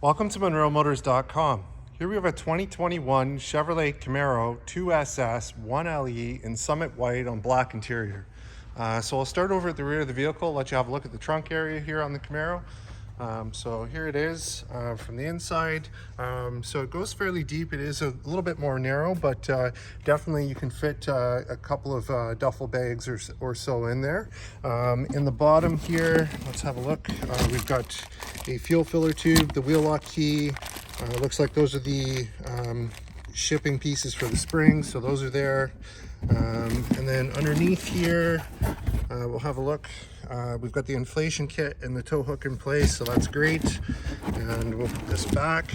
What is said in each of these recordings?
Welcome to MonroeMotors.com. Here we have a 2021 Chevrolet Camaro 2SS 1LE in Summit White on black interior. So I'll start over at the rear of the vehicle, let you have a look at the trunk area here on the Camaro. So here it is from the inside. So it goes fairly deep. It is a little bit more narrow, but definitely you can fit a couple of duffel bags or so in there. In the bottom here, let's have a look. We've got a fuel filler tube, the wheel lock key. Looks like those are the shipping pieces for the springs, so those are there. And then underneath here, we'll have a look. We've got the inflation kit and the tow hook in place, so that's great. And we'll put this back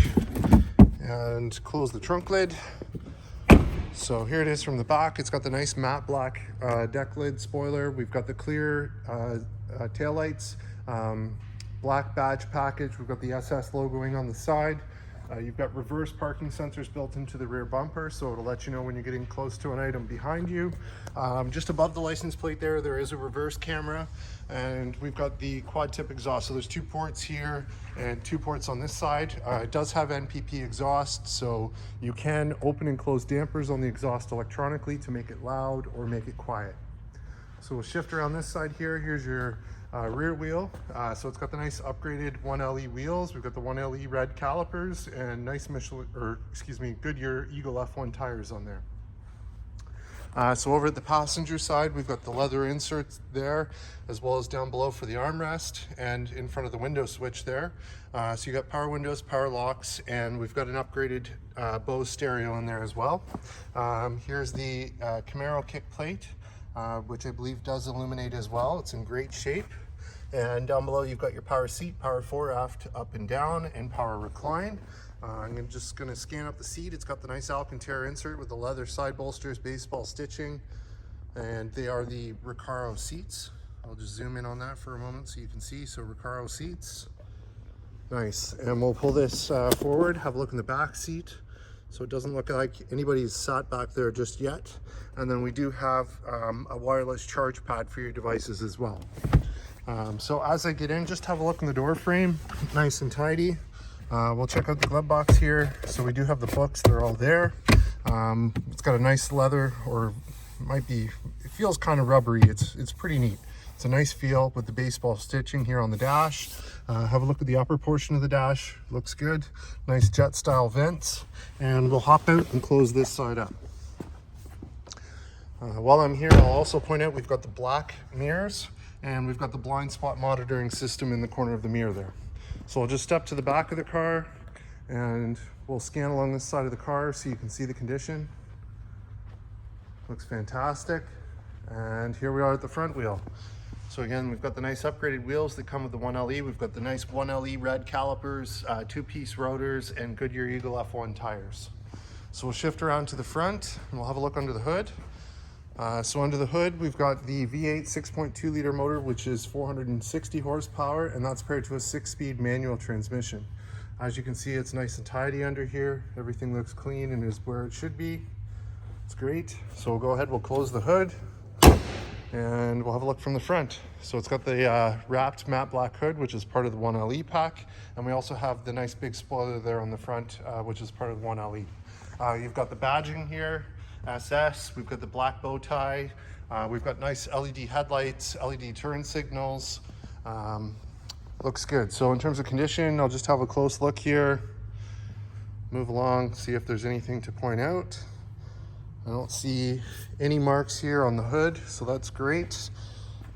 and close the trunk lid. So here it is from the back. It's got the nice matte black deck lid spoiler. We've got the clear taillights, black badge package. We've got the SS logoing on the side. You've got reverse parking sensors built into the rear bumper, so it'll let you know when you're getting close to an item behind you. Just above the license plate there is a reverse camera, and we've got the quad tip exhaust. So there's 2 ports here and 2 ports on this side. It does have NPP exhaust, so you can open and close dampers on the exhaust electronically to make it loud or make it quiet. So we'll shift around this side here. Here's your rear wheel. So it's got the nice upgraded 1LE wheels. We've got the 1LE red calipers and nice Goodyear Eagle F1 tires on there. So over at the passenger side, we've got the leather inserts there, as well as down below for the armrest and in front of the window switch there. So you got power windows, power locks, and we've got an upgraded Bose stereo in there as well. Here's the Camaro kick plate, which I believe does illuminate as well. It's in great shape. And down below you've got your power seat, power fore, aft, up and down, and power recline. I'm just going to scan up the seat. It's got the nice alcantara insert with the leather side bolsters, baseball stitching, and they are the Recaro seats. I'll just zoom in on that for a moment so you can see. So Recaro seats, nice. And we'll pull this forward, have a look in the back seat. So it doesn't look like anybody's sat back there just yet. And then we do have a wireless charge pad for your devices as well. So as I get in, just have a look in the door frame, nice and tidy. We'll check out the glove box here. So we do have the books, they're all there. It's got a nice leather, or it feels kind of rubbery. It's pretty neat. It's a nice feel with the baseball stitching here on the dash. Have a look at the upper portion of the dash. Looks good. Nice jet style vents. And we'll hop out and close this side up. While I'm here, I'll also point out we've got the black mirrors and we've got the blind spot monitoring system in the corner of the mirror there. So I'll just step to the back of the car and we'll scan along this side of the car so you can see the condition. Looks fantastic. And here we are at the front wheel. So again, we've got the nice upgraded wheels that come with the 1LE. We've got the nice 1LE red calipers, 2-piece rotors, and Goodyear Eagle F1 tires. So we'll shift around to the front and we'll have a look under the hood. So under the hood, we've got the V8 6.2 liter motor, which is 460 horsepower, and that's paired to a 6-speed manual transmission. As you can see, it's nice and tidy under here. Everything looks clean and is where it should be. It's great. So we'll go ahead, we'll close the hood and we'll have a look from the front. So it's got the wrapped matte black hood, which is part of the 1LE pack. And we also have the nice big spoiler there on the front, which is part of the 1LE. You've got the badging here, SS. We've got the black bow tie. We've got nice LED headlights, LED turn signals. Looks good. So in terms of condition, I'll just have a close look here. Move along, see if there's anything to point out. I don't see any marks here on the hood, so that's great.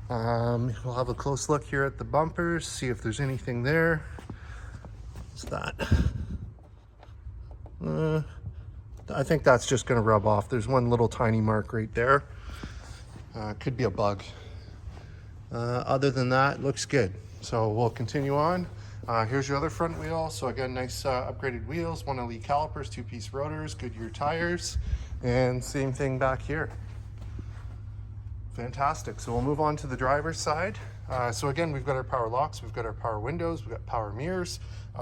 We'll have a close look here at the bumpers, see if there's anything there. What's that? I think that's just going to rub off. There's one little tiny mark right there. Could be a bug. Other than that, looks good. So we'll continue on. Here's your other front wheel. So again, nice upgraded wheels, 1LE calipers, 2-piece rotors, Goodyear tires, and same thing back here. Fantastic. So we'll move on to the driver's side. So again, we've got our power locks, we've got our power windows, we've got power mirrors.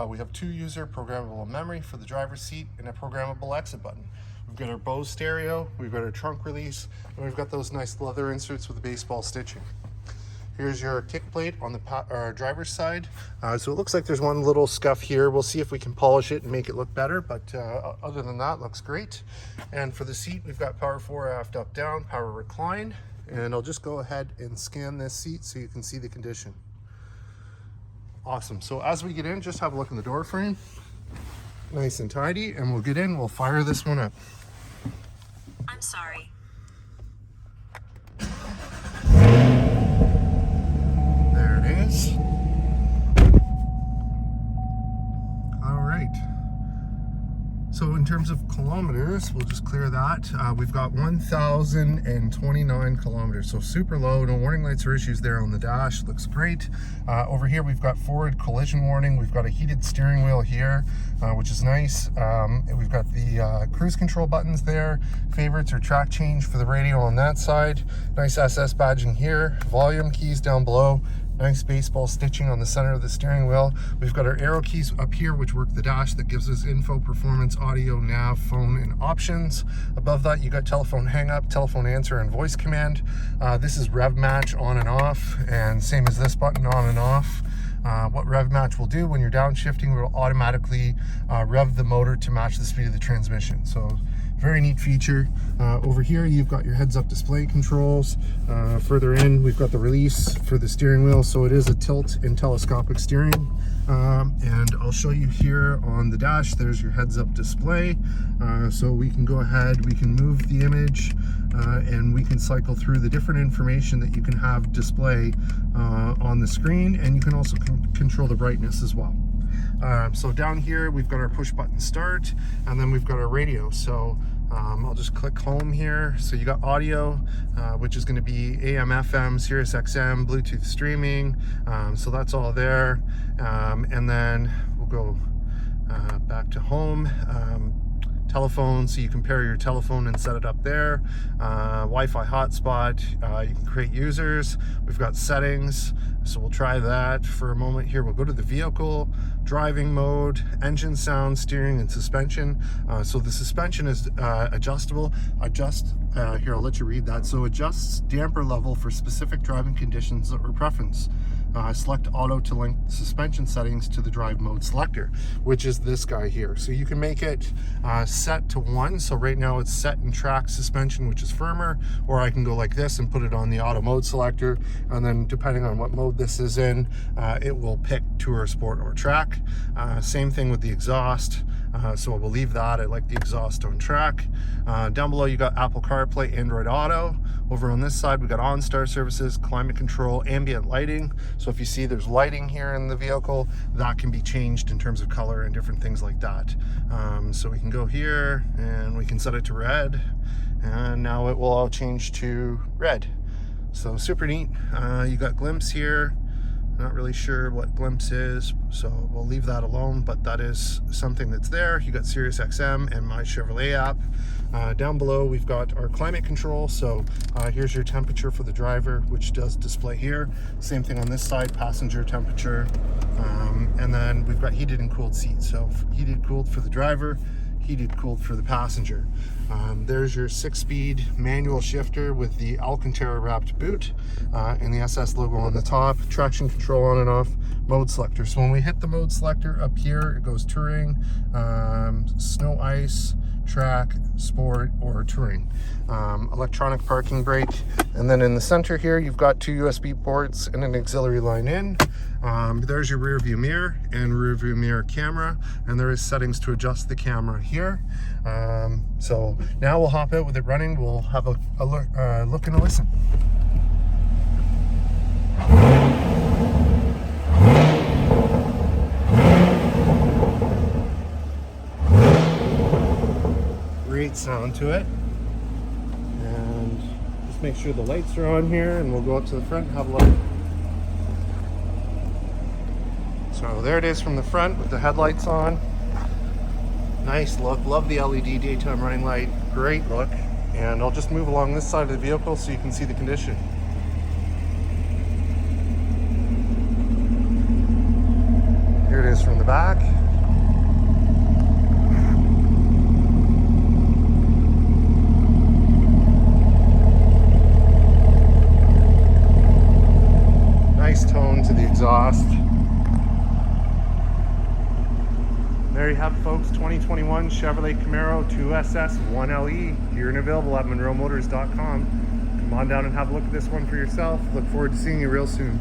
We have 2-user programmable memory for the driver's seat and a programmable exit button. We've got our Bose stereo, we've got our trunk release, and we've got those nice leather inserts with the baseball stitching. Here's your kick plate on the driver's side. So it looks like there's one little scuff here. We'll see if we can polish it and make it look better, but other than that, looks great. And for the seat, we've got power 4, aft, up, down, power recline. And I'll just go ahead and scan this seat so you can see the condition. Awesome. So as we get in, just have a look in the door frame. Nice and tidy, and we'll get in, we'll fire this one up. I'm sorry. There it is. All right. So in terms of kilometers, we'll just clear that. We've got 1,029 kilometers, so super low. No warning lights or issues there on the dash. Looks great. Over here, we've got forward collision warning. We've got a heated steering wheel here, which is nice. We've got the cruise control buttons there, favorites or track change for the radio on that side. Nice SS badging here, volume keys down below. Nice baseball stitching on the center of the steering wheel. We've got our arrow keys up here, which work the dash. That gives us info, performance, audio, nav, phone, and options. Above that, you got telephone hang up, telephone answer, and voice command. This is rev match on and off, and same as this button, on and off. What rev match will do when you're downshifting, it will automatically rev the motor to match the speed of the transmission. So very neat feature. Over here, you've got your heads-up display controls. Further in, we've got the release for the steering wheel. So it is a tilt and telescopic steering. And I'll show you here on the dash, there's your heads-up display. So we can go ahead, we can move the image, and we can cycle through the different information that you can have display on the screen, and you can also control the brightness as well. So down here, we've got our push button start, and then we've got our radio. So I'll just click home here. So you got audio, which is going to be AM, FM, Sirius XM, Bluetooth streaming. So that's all there. And then we'll go back to home. Telephone, so you can pair your telephone and set it up there. Wi-Fi hotspot, you can create users. We've got settings, so we'll try that for a moment here. We'll go to the vehicle, driving mode, engine sound, steering, and suspension. So the suspension is adjustable. Here, I'll let you read that. So adjusts damper level for specific driving conditions or preference. Select auto to link suspension settings to the drive mode selector, which is this guy here. So you can make it set to 1. So right now it's set in track suspension, which is firmer, or I can go like this and put it on the auto mode selector. And then depending on what mode this is in, it will pick tour, sport, or track. Same thing with the exhaust. So we'll leave that. I like the exhaust on track. Down below, you got Apple CarPlay, Android Auto. Over on this side, we got OnStar services, climate control, ambient lighting. So if you see there's lighting here in the vehicle, that can be changed in terms of color and different things like that. So we can go here and we can set it to red, and now it will all change to red. So super neat. You got glimpse here. Not really sure what glimpse is, so we'll leave that alone, but that is something that's there. You got Sirius XM and My Chevrolet app. Down below, we've got our climate control. So here's your temperature for the driver, which does display here. Same thing on this side, passenger temperature. And then we've got heated and cooled seats. So heated, cooled for the driver, heated, cooled for the passenger. There's your 6-speed manual shifter with the Alcantara wrapped boot and the SS logo on the top. Traction control on and off, mode selector. So when we hit the mode selector up here, it goes touring, snow, ice, track, sport, or touring. Electronic parking brake. And then in the center here, you've got 2 USB ports and an auxiliary line in. There's your rear view mirror and rear view mirror camera, and there is settings to adjust the camera here. So now we'll hop out with it running. We'll have a look and a listen. Great sound to it. And just make sure the lights are on here, and we'll go up to the front and have a look. So there it is from the front with the headlights on. Nice look. Love the LED daytime running light. Great look. And I'll just move along this side of the vehicle so you can see the condition. Here it is from the back. exhaust. There you have it, folks. 2021 Chevrolet Camaro 2SS 1LE here and available at monroemotors.com. Come on down and have a look at this one for yourself. Look forward to seeing you real soon.